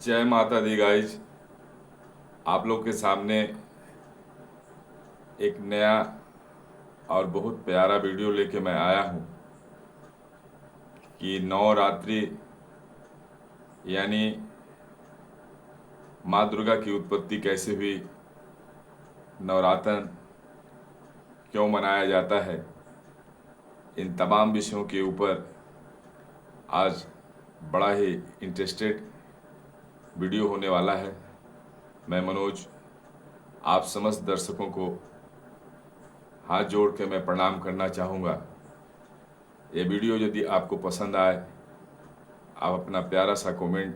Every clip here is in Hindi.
जय माता दी गाइज। आप लोग के सामने एक नया और बहुत प्यारा वीडियो लेके मैं आया हूँ कि नवरात्रि यानी माँ दुर्गा की उत्पत्ति कैसे हुई, नवरात्र क्यों मनाया जाता है, इन तमाम विषयों के ऊपर आज बड़ा ही इंटरेस्टेड वीडियो होने वाला है। मैं मनोज आप समस्त दर्शकों को हाथ जोड़ के मैं प्रणाम करना चाहूँगा। ये वीडियो यदि आपको पसंद आए, आप अपना प्यारा सा कमेंट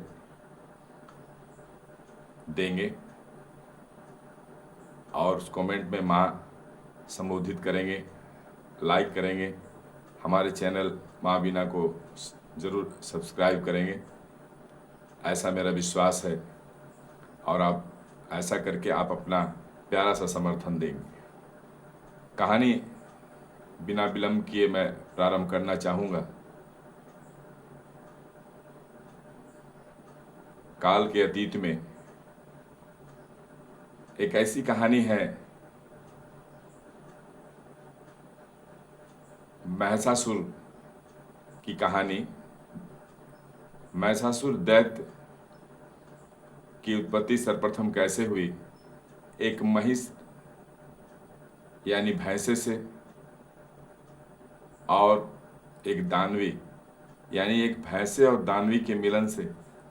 देंगे और उस कमेंट में माँ संबोधित करेंगे, लाइक करेंगे, हमारे चैनल माँ बीना को ज़रूर सब्सक्राइब करेंगे, ऐसा मेरा विश्वास है। और आप ऐसा करके आप अपना प्यारा सा समर्थन देंगे। कहानी बिना विलंब किए मैं प्रारंभ करना चाहूँगा। काल के अतीत में एक ऐसी कहानी है, महिषासुर की कहानी। महिषासुर दैत्य की उत्पत्ति सर्वप्रथम कैसे हुई? एक महिष यानी भैंसे से और एक दानवी यानी एक भैंसे और दानवी के मिलन से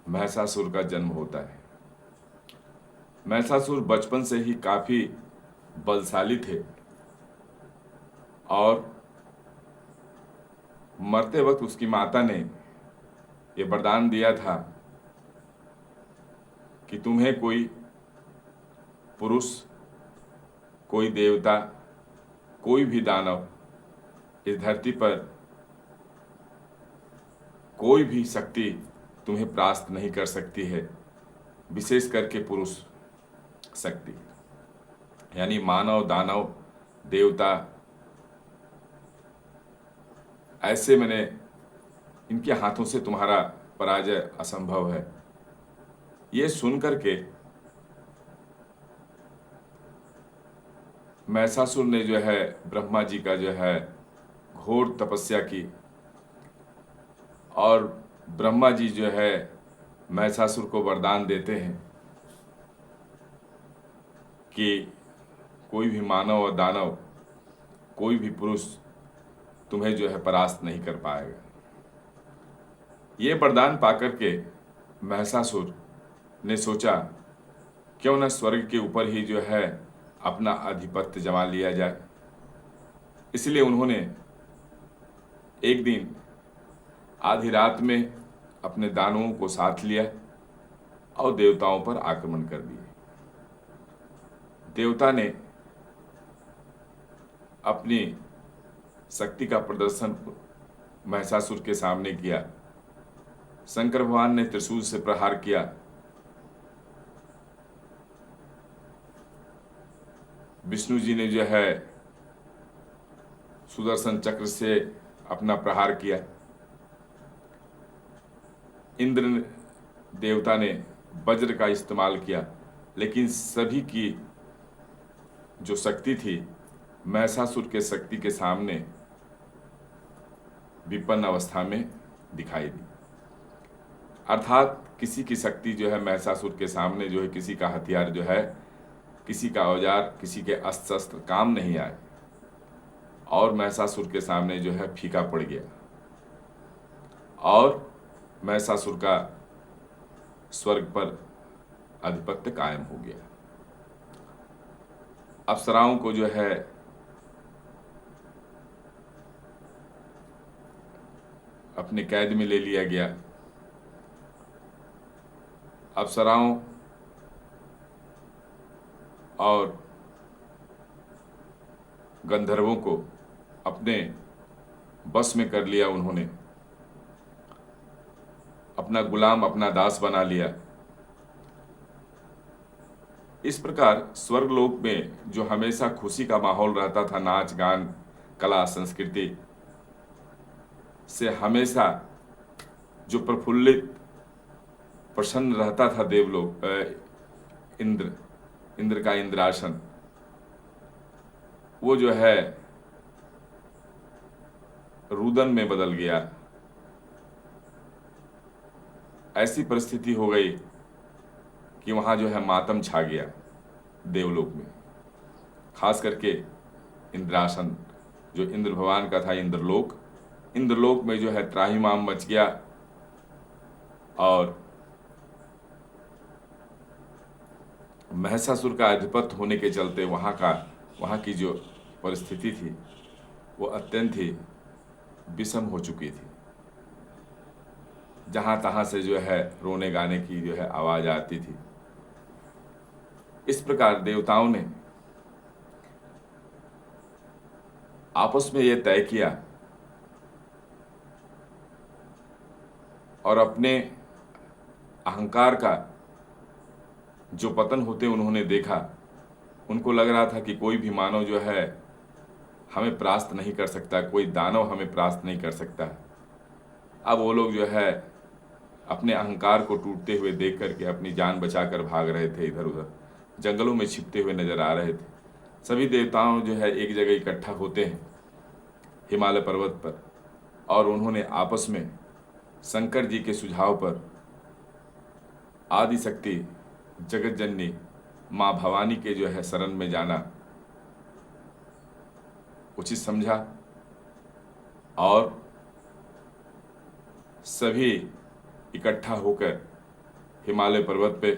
महिषासुर का जन्म होता है। महिषासुर बचपन से ही काफी बलशाली थे और मरते वक्त उसकी माता ने ये वरदान दिया था कि तुम्हें कोई पुरुष, कोई देवता, कोई भी दानव इस धरती पर कोई भी शक्ति तुम्हें परास्त नहीं कर सकती है, विशेष करके पुरुष शक्ति यानी मानव, दानव, देवता, ऐसे मैंने इनके हाथों से तुम्हारा पराजय असंभव है। ये सुनकर के महिषासुर ने जो है ब्रह्मा जी का जो है घोर तपस्या की और ब्रह्मा जी जो है महिषासुर को वरदान देते हैं कि कोई भी मानव और दानव, कोई भी पुरुष तुम्हें जो है परास्त नहीं कर पाएगा। ये वरदान पाकर के महिषासुर ने सोचा क्यों न स्वर्ग के ऊपर ही जो है अपना आधिपत्य जमा लिया जाए। इसलिए उन्होंने एक दिन आधी रात में अपने दानवों को साथ लिया और देवताओं पर आक्रमण कर दिए। देवता ने अपनी शक्ति का प्रदर्शन महिषासुर के सामने किया। शंकर भगवान ने त्रिशूल से प्रहार किया। विष्णु जी ने जो है सुदर्शन चक्र से अपना प्रहार किया। इंद्र देवता ने वज्र का इस्तेमाल किया, लेकिन सभी की जो शक्ति थी महिषासुर के शक्ति के सामने विपन्न अवस्था में दिखाई दी। अर्थात किसी की शक्ति जो है महिषासुर के सामने जो है किसी का हथियार जो है, किसी का औजार, किसी के अस्त्र शस्त्र काम नहीं आए और महिषासुर के सामने जो है फीका पड़ गया और महिषासुर का स्वर्ग पर आधिपत्य कायम हो गया। अप्सराओं को जो है अपने कैद में ले लिया गया। अप्सराओं और गंधर्वों को अपने बस में कर लिया। उन्होंने अपना गुलाम, अपना दास बना लिया। इस प्रकार स्वर्गलोक में जो हमेशा खुशी का माहौल रहता था, नाच गान, कला, संस्कृति से हमेशा जो प्रफुल्लित प्रसन्न रहता था देवलोक। इंद्र इंद्र का इंद्रासन वो जो है रुदन में बदल गया। ऐसी परिस्थिति हो गई कि वहाँ जो है मातम छा गया देवलोक में। खास करके इंद्रासन जो इंद्र भगवान का था, इंद्रलोक में जो है त्राहिमाम मच गया। और महिषासुर का अधिपत्य होने के चलते वहाँ की जो परिस्थिति थी वो अत्यंत ही विषम हो चुकी थी। जहाँ तहाँ से जो है रोने गाने की जो है आवाज़ आती थी। इस प्रकार देवताओं ने आपस में ये तय किया और अपने अहंकार का जो पतन होते उन्होंने देखा। उनको लग रहा था कि कोई भी मानव जो है हमें परास्त नहीं कर सकता, कोई दानव हमें परास्त नहीं कर सकता। अब वो लोग जो है अपने अहंकार को टूटते हुए देख करके अपनी जान बचाकर भाग रहे थे, इधर उधर जंगलों में छिपते हुए नजर आ रहे थे। सभी देवताओं जो है एक जगह इकट्ठा होते हैं हिमालय पर्वत पर, और उन्होंने आपस में शंकर जी के सुझाव पर आदि शक्ति जगत जननी माँ भवानी के जो है शरण में जाना उचित समझा। और सभी इकट्ठा होकर हिमालय पर्वत पे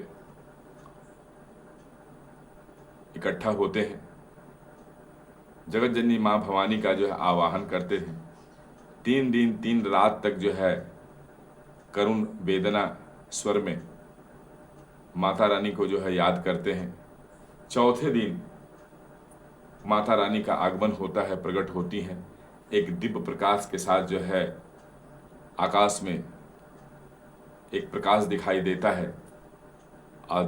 इकट्ठा होते हैं। जगत जननी माँ भवानी का जो है आवाहन करते थे। 3 दिन 3 रात तक जो है करुण वेदना स्वर में माता रानी को जो है याद करते हैं। चौथे दिन माता रानी का आगमन होता है, प्रकट होती हैं एक दिव्य प्रकाश के साथ। जो है आकाश में एक प्रकाश दिखाई देता है और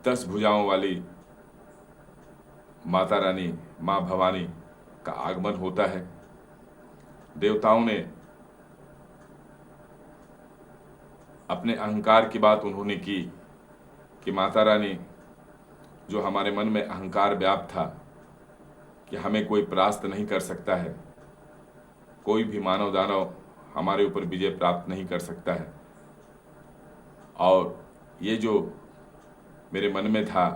10 भुजाओं वाली माता रानी माँ भवानी का आगमन होता है। देवताओं ने अपने अहंकार की बात उन्होंने की कि माता रानी, जो हमारे मन में अहंकार व्याप्त था कि हमें कोई परास्त नहीं कर सकता है, कोई भी मानव दानव हमारे ऊपर विजय प्राप्त नहीं कर सकता है, और ये जो मेरे मन में था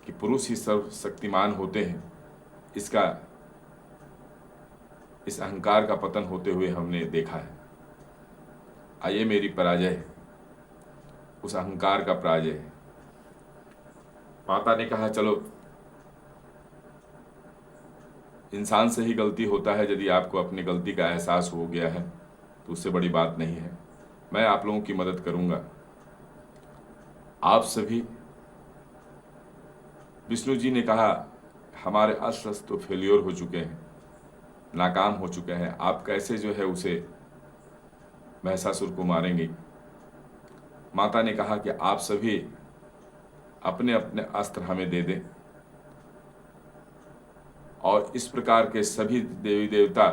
कि पुरुष ही सर्वशक्तिमान होते हैं, इस अहंकार का पतन होते हुए हमने देखा है। आइए मेरी पराजय है, उस अहंकार का पराजय है। माता ने कहा चलो, इंसान से ही गलती होता है। यदि आपको अपनी गलती का एहसास हो गया है तो उससे बड़ी बात नहीं है, मैं आप लोगों की मदद करूंगा। आप सभी, विष्णु जी ने कहा, हमारे अस्त्र तो फेल्योर हो चुके हैं, नाकाम हो चुके हैं, आप कैसे जो है उसे महिषासुर को मारेंगे। माता ने कहा कि आप सभी अपने अपने अस्त्र हमें दे दें। और इस प्रकार के सभी देवी देवता,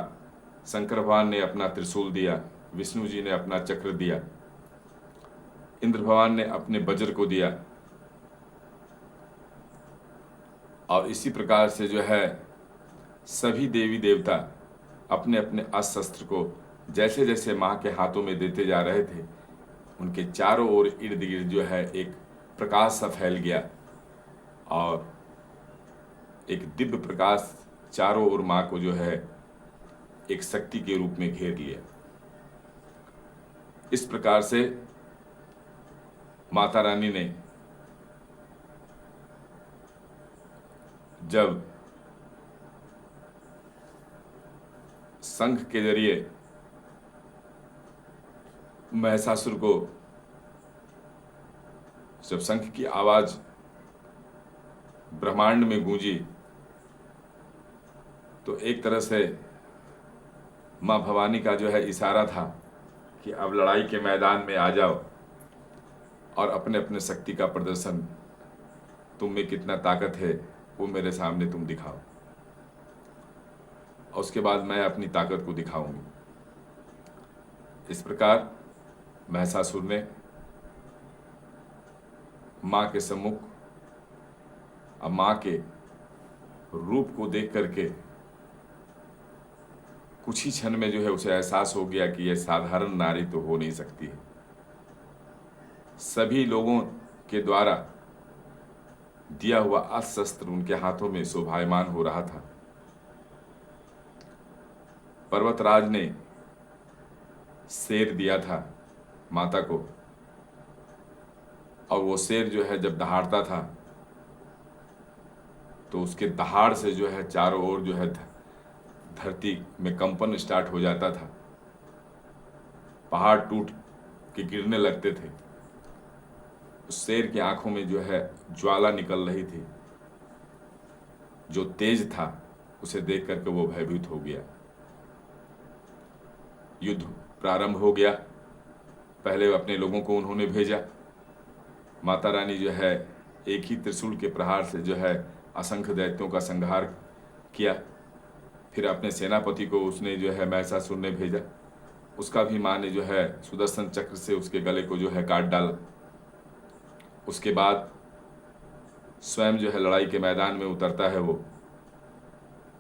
शंकर भगवान ने अपना त्रिशूल दिया, विष्णु जी ने अपना चक्र दिया, इंद्र भगवान ने अपने वज्र को दिया, और इसी प्रकार से जो है सभी देवी देवता अपने अपने अस्त्र शस्त्र को जैसे जैसे माँ के हाथों में देते जा रहे थे, उनके चारों ओर इर्द गिर्द जो है एक प्रकाश सा फैल गया, और एक दिव्य प्रकाश चारों ओर माँ को जो है एक शक्ति के रूप में घेर लिया। इस प्रकार से माता रानी ने जब शंख के जरिए महिषासुर को, जब शंख की आवाज ब्रह्मांड में गूंजी, तो एक तरह से माँ भवानी का जो है इशारा था कि अब लड़ाई के मैदान में आ जाओ और अपने अपने शक्ति का प्रदर्शन, तुम में कितना ताकत है वो मेरे सामने तुम दिखाओ, और उसके बाद मैं अपनी ताकत को दिखाऊंगी। इस प्रकार महिषासुर ने माँ के सम्मुख, अब माँ के रूप को देख करके कुछ ही क्षण में जो है उसे एहसास हो गया कि यह साधारण नारी तो हो नहीं सकती है। सभी लोगों के द्वारा दिया हुआ अस्त्र उनके हाथों में शोभायमान हो रहा था। पर्वतराज ने शेर दिया था माता को, और वो शेर जो है जब दहाड़ता था तो उसके दहाड़ से जो है चारों ओर जो है धरती में कंपन स्टार्ट हो जाता था, पहाड़ टूट के गिरने लगते थे। उस शेर की आंखों में जो है ज्वाला निकल रही थी, जो तेज था उसे देख करके वो भयभीत हो गया। युद्ध प्रारंभ हो गया। पहले अपने लोगों को उन्होंने भेजा। माता रानी जो है एक ही त्रिशूल के प्रहार से जो है असंख्य दैत्यों का संहार किया। फिर अपने सेनापति को उसने जो है महिषासुर ने भेजा। उसका भी माँ ने जो है सुदर्शन चक्र से उसके गले को जो है काट डाला। उसके बाद स्वयं जो है लड़ाई के मैदान में उतरता है वो,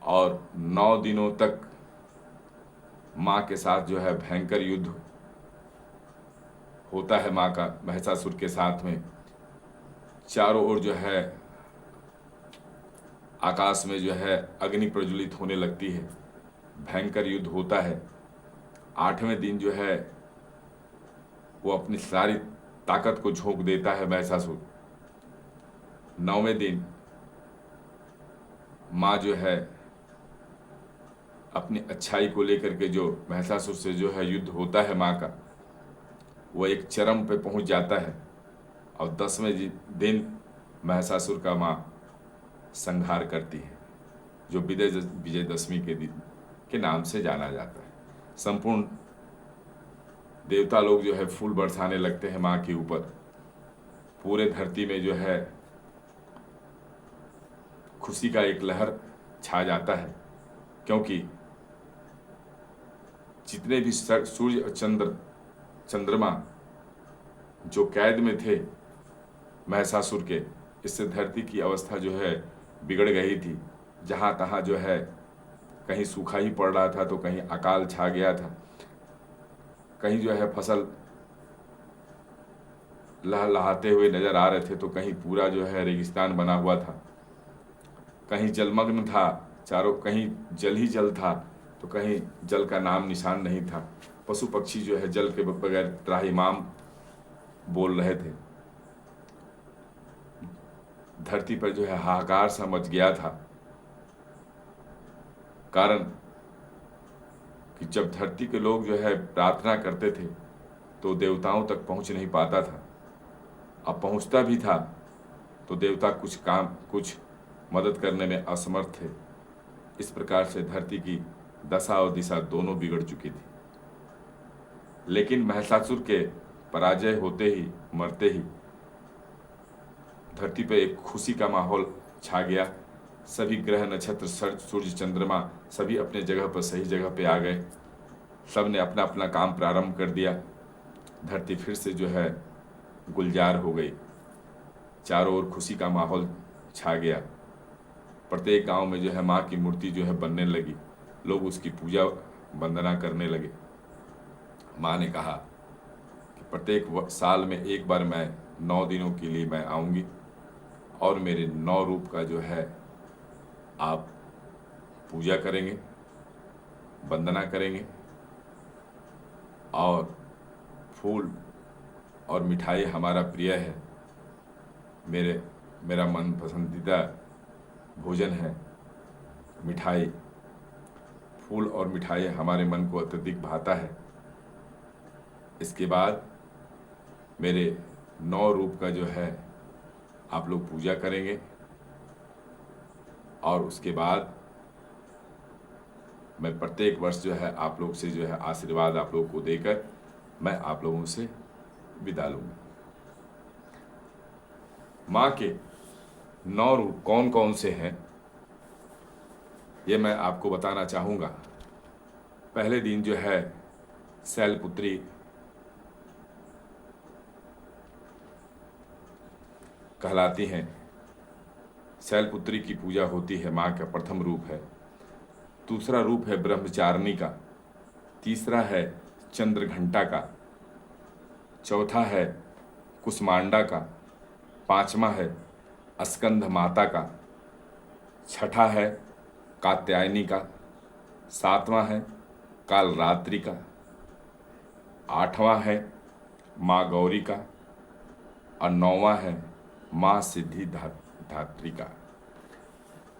और 9 दिनों तक माँ के साथ जो है भयंकर युद्ध होता है। माँ का महिषासुर के साथ में चारों ओर जो है आकाश में जो है अग्नि प्रज्वलित होने लगती है, भयंकर युद्ध होता है। 8वें दिन जो है वो अपनी सारी ताकत को झोंक देता है महिषासुर। 9वें दिन माँ जो है अपनी अच्छाई को लेकर के जो महिषासुर से जो है युद्ध होता है माँ का, वो एक चरम पे पहुंच जाता है, और 10वें दिन महिषासुर का माँ संहार करती है, जो विजयदशमी के दिन के नाम से जाना जाता है। संपूर्ण देवता लोग जो है फूल बरसाने लगते हैं माँ के ऊपर। पूरे धरती में जो है खुशी का एक लहर छा जाता है, क्योंकि जितने भी सूर्य और चंद्रमा जो कैद में थे महिषासुर के, इससे धरती की अवस्था जो है बिगड़ गई थी। जहाँ तहाँ जो है कहीं सूखा ही पड़ रहा था तो कहीं अकाल छा गया था, कहीं जो है फसल लहलहाते हुए नजर आ रहे थे तो कहीं पूरा जो है रेगिस्तान बना हुआ था, कहीं जलमग्न था, चारों कहीं जल ही जल था तो कहीं जल का नाम निशान नहीं था। पशु पक्षी जो है जल के बगैर त्राहिमाम बोल रहे थे। धरती पर जो है हाहाकार सा मच गया था, कारण कि जब धरती के लोग जो है प्रार्थना करते थे तो देवताओं तक पहुंच नहीं पाता था। अब पहुंचता भी था तो देवता कुछ मदद करने में असमर्थ थे। इस प्रकार से धरती की दशा और दिशा दोनों बिगड़ चुकी थी। लेकिन महिषासुर के पराजय होते ही, मरते ही धरती पर एक खुशी का माहौल छा गया। सभी ग्रह नक्षत्र सूर्य चंद्रमा सभी अपने जगह पर सही जगह पे आ गए। सब ने अपना अपना काम प्रारंभ कर दिया। धरती फिर से जो है गुलजार हो गई। चारों ओर खुशी का माहौल छा गया। प्रत्येक गांव में जो है माँ की मूर्ति जो है बनने लगी। लोग उसकी पूजा वंदना करने लगे। माँ ने कहा कि प्रत्येक साल में एक बार मैं 9 दिनों के लिए मैं आऊँगी और मेरे 9 रूप का जो है आप पूजा करेंगे, वंदना करेंगे, और फूल और मिठाई हमारा प्रिय है। मेरा मन पसंदीदा भोजन है मिठाई। फूल और मिठाई हमारे मन को अत्यधिक भाता है। इसके बाद मेरे 9 रूप का जो है आप लोग पूजा करेंगे, और उसके बाद मैं प्रत्येक वर्ष जो है आप लोग से जो है आशीर्वाद आप लोग को देकर मैं आप लोगों से विदा लूँगा। माँ के 9 रूप कौन कौन से हैं ये मैं आपको बताना चाहूँगा। पहले दिन जो है शैलपुत्री, कहलाती हैं। शैलपुत्री की पूजा होती है, माँ का प्रथम रूप है। दूसरा रूप है ब्रह्मचारिणी का। तीसरा है चंद्रघंटा का। चौथा है कुसमांडा का। पांचवा है स्कंद माता का। छठा है कात्यायनी का। सातवां है कालरात्रि का। आठवां है माँ गौरी का। और नौवां है माँ सिद्धि धात्री का।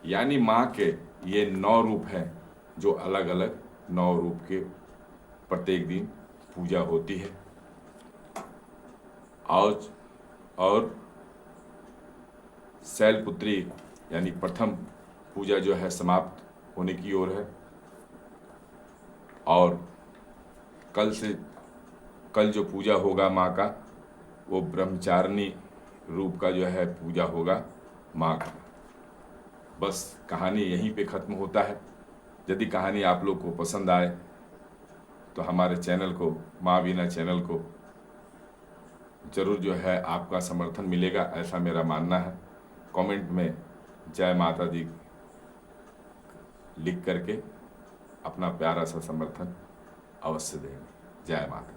यानी माँ के ये 9 रूप हैं, जो अलग अलग 9 रूप के प्रत्येक दिन पूजा होती है। और शैलपुत्री यानी प्रथम पूजा जो है समाप्त होने की ओर है। और कल जो पूजा होगा माँ का, वो ब्रह्मचारिणी रूप का जो है पूजा होगा माँ का। बस कहानी यहीं पे ख़त्म होता है। यदि कहानी आप लोग को पसंद आए तो हमारे चैनल को, माँ वीणा चैनल को ज़रूर जो है आपका समर्थन मिलेगा, ऐसा मेरा मानना है। कमेंट में जय माता दी लिख करके अपना प्यारा सा समर्थन अवश्य दें। जय माता।